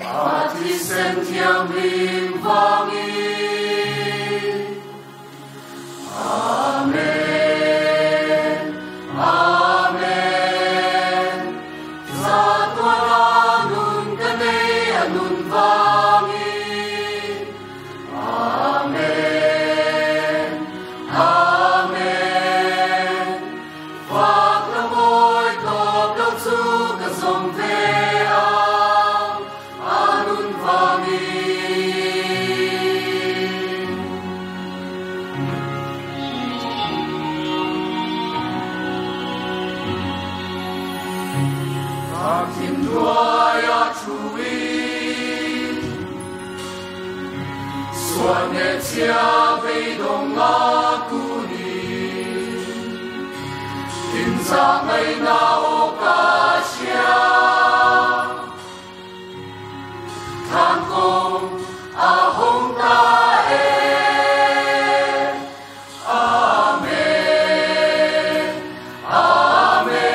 Hati sentiang lim vangi. Amen, Amen. Sa Tuhan anun kanay anun vangi. Amen, Amen. Phật là môi tộc đốc su cả dòng về anun vangi. Kim đuôi chui xuân nhẹ chia về đông ngã cu ni kim sa ngày nào ca chia than công hồng ta Amen, Amen.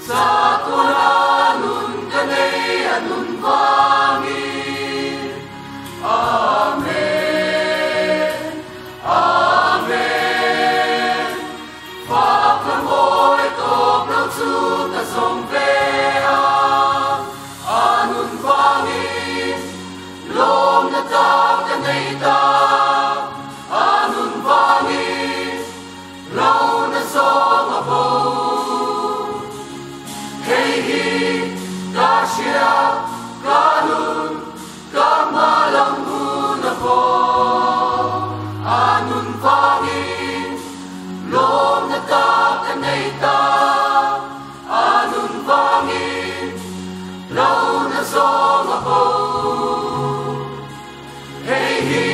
Sa Tuhan anun kanay anun vangi. Amen, Amen. Phật là môi tộc đốc su cả dòng về anun vangi. Lom na ta kanay ta anun vangi. Lâu na so nga po. Hey hi ta sia kanun kamalang na po. Anun vangi. Lom na ta kanay ta anun vangi. Lâu na so nga po. Hey hi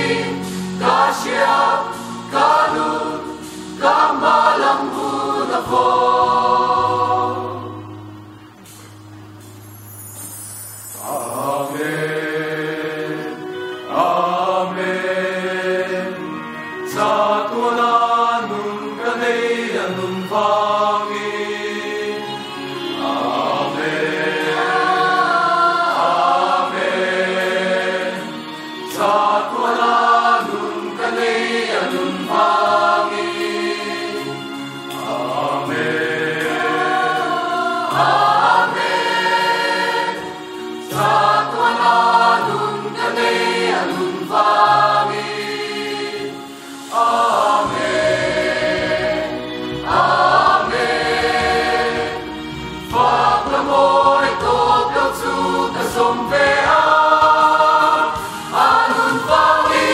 ta sia kanun kamalang na po. Amen, Amen. Sa Tuhan anun kanay anun vangi. Amen, Amen. Sa Tuhan anun kanay anun vangi. Amen, Amen. Sa Tuhan anun kanay anun vangi. Amen, Amen. Phật là môi tộc đốc su cả dòng về anun vangi.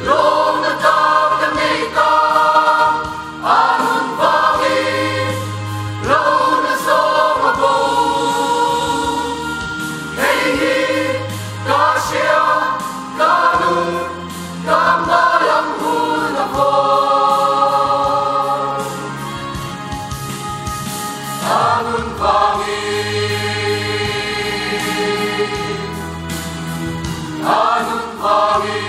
Lom na ta kanay ta anun vangi. Lâu na so nga po. Hey hi ta sia kanun kamalang na po. Anun vangi. Anun vangi.